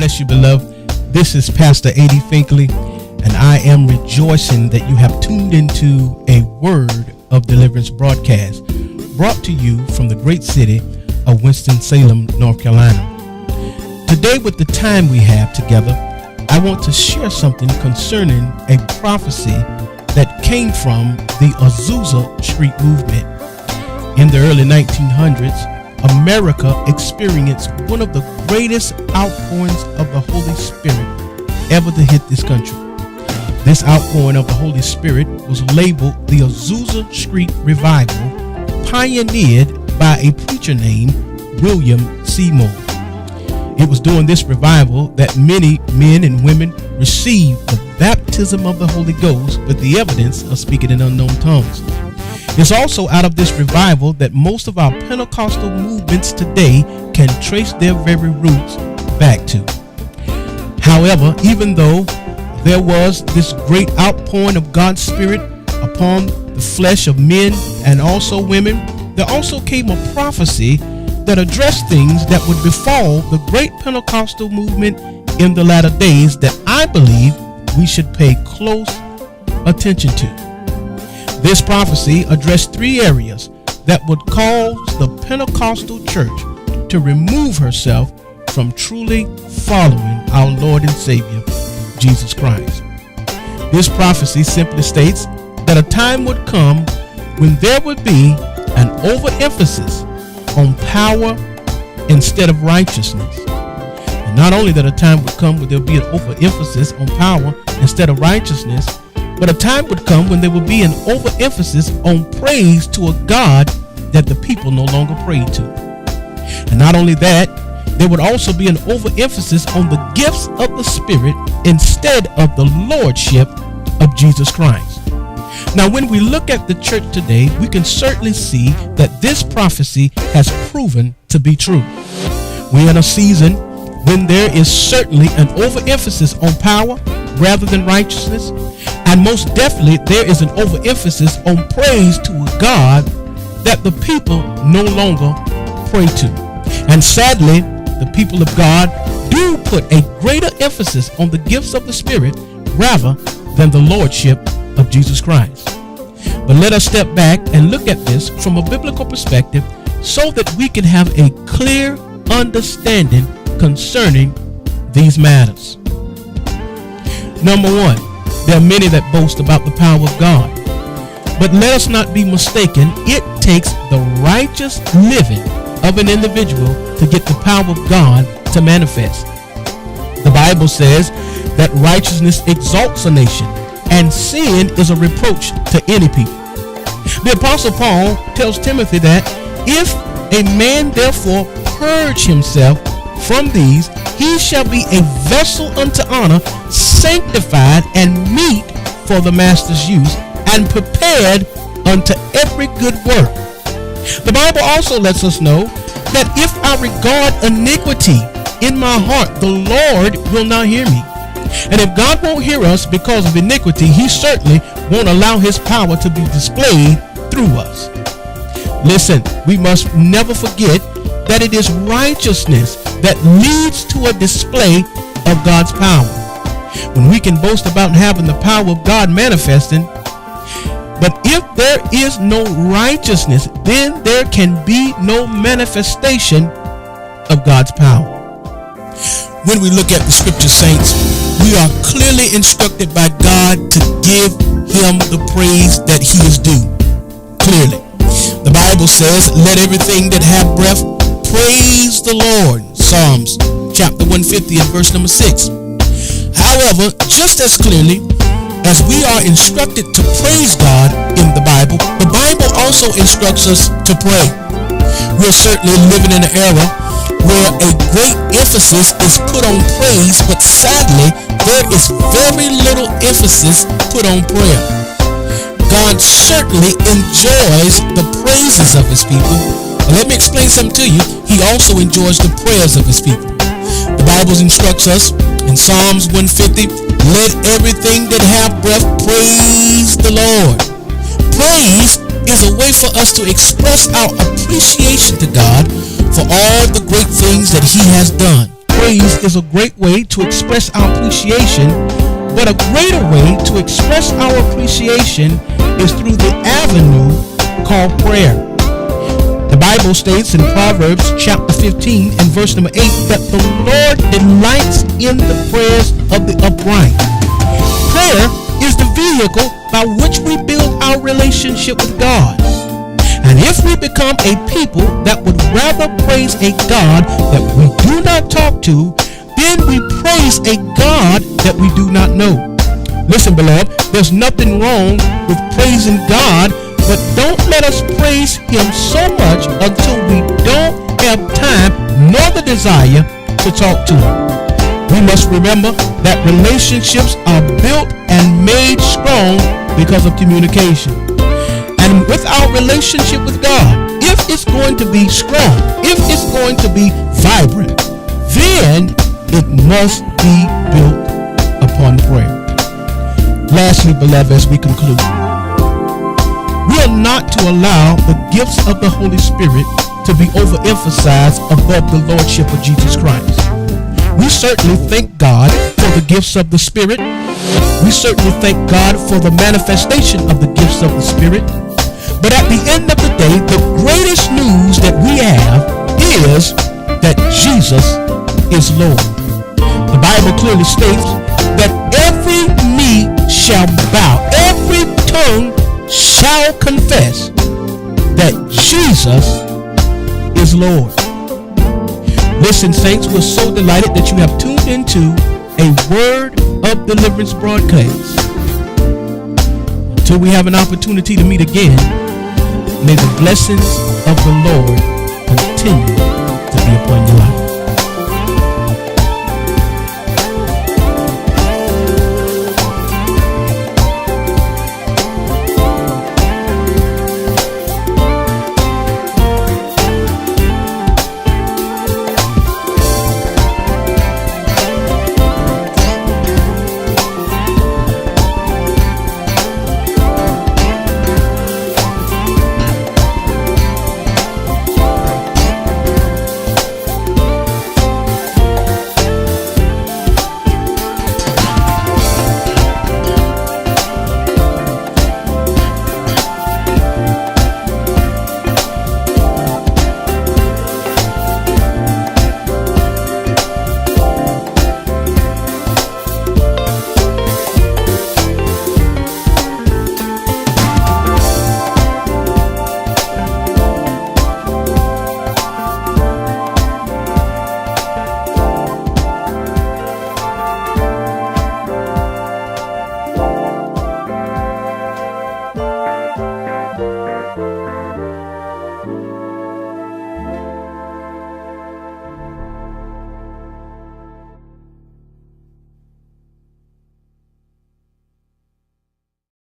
bless you, beloved. This is Pastor A.D. Finkley, and I am rejoicing that you have tuned into a Word of Deliverance broadcast brought to you from the great city of Winston-Salem, North Carolina. Today, with the time we have together, I want to share something concerning a prophecy that came from the Azusa Street movement. In the early 1900s, America experienced one of the greatest outpourings of the Holy Spirit ever to hit this country. This outpouring of the Holy Spirit was labeled the Azusa Street Revival, pioneered by a preacher named William Seymour. It was during this revival that many men and women received the baptism of the Holy Ghost with the evidence of speaking in unknown tongues. It's also out of this revival that most of our Pentecostal movements today can trace their very roots back to. However, even though there was this great outpouring of God's Spirit upon the flesh of men and also women, there also came a prophecy that addressed things that would befall the great Pentecostal movement in the latter days that I believe we should pay close attention to. This prophecy addressed three areas that would cause the Pentecostal church to remove herself from truly following our Lord and Savior, Jesus Christ. This prophecy simply states that a time would come when there would be an overemphasis on power instead of righteousness. And not only that a time would come when there would be an overemphasis on power instead of righteousness, but a time would come when there would be an overemphasis on praise to a God that the people no longer pray to. And not only that, there would also be an overemphasis on the gifts of the Spirit instead of the lordship of Jesus Christ. Now, when we look at the church today, we can certainly see that this prophecy has proven to be true. We're in a season when there is certainly an overemphasis on power rather than righteousness. And most definitely, there is an overemphasis on praise to a God that the people no longer pray to. And sadly, the people of God do put a greater emphasis on the gifts of the Spirit rather than the lordship of Jesus Christ. But let us step back and look at this from a biblical perspective so that we can have a clear understanding concerning these matters. Number one, there are many that boast about the power of God. But let us not be mistaken, it takes the righteous living of an individual to get the power of God to manifest. The Bible says that righteousness exalts a nation, and sin is a reproach to any people. The Apostle Paul tells Timothy that if a man therefore purge himself from these, he shall be a vessel unto honor, sanctified and meet for the master's use, and prepared unto every good work. The Bible also lets us know that if I regard iniquity in my heart, the Lord will not hear me. And if God won't hear us because of iniquity, he certainly won't allow his power to be displayed through us. Listen, we must never forget that it is righteousness that leads to a display of God's power. When we can boast about having the power of God manifesting, but if there is no righteousness, then there can be no manifestation of God's power. When we look at the scripture, saints, we are clearly instructed by God to give him the praise that he is due. Clearly. The Bible says, let everything that have breath praise the Lord. Psalms chapter 150 and verse number 6. However, just as clearly as we are instructed to praise God in the Bible also instructs us to pray. We're certainly living in an era where a great emphasis is put on praise, but sadly, there is very little emphasis put on prayer. God certainly enjoys the praises of his people. Let me explain something to you. He also enjoys the prayers of his people. The Bible instructs us in Psalms 150, let everything that have breath praise the Lord. Praise is a way for us to express our appreciation to God for all the great things that he has done. praise is a great way to express our appreciation, but a greater way to express our appreciation is through the avenue called prayer. The Bible states in Proverbs chapter 15 and verse number 8 that the Lord delights in the prayers of the upright. Prayer is the vehicle by which we build our relationship with God. And if we become a people that would rather praise a God that we do not talk to, then we praise a God that we do not know. Listen, beloved, there's nothing wrong with praising God, but don't let us praise him so much until we don't have time nor the desire to talk to him. We must remember that relationships are built and made strong because of communication. And with our relationship with God, if it's going to be strong, if it's going to be vibrant, then it must be built upon prayer. Lastly, beloved, as we conclude, we are not to allow the gifts of the Holy Spirit to be overemphasized above the Lordship of Jesus Christ. We certainly thank God for the gifts of the Spirit. We certainly thank God for the manifestation of the gifts of the Spirit. But at the end of the day, the greatest news that we have is that Jesus is Lord. The Bible clearly states that every knee shall bow, every tongue shall confess that Jesus is Lord. Listen, saints, we're so delighted that you have tuned into a Word of Deliverance broadcast. Until we have an opportunity to meet again, may the blessings of the Lord continue to be upon your life.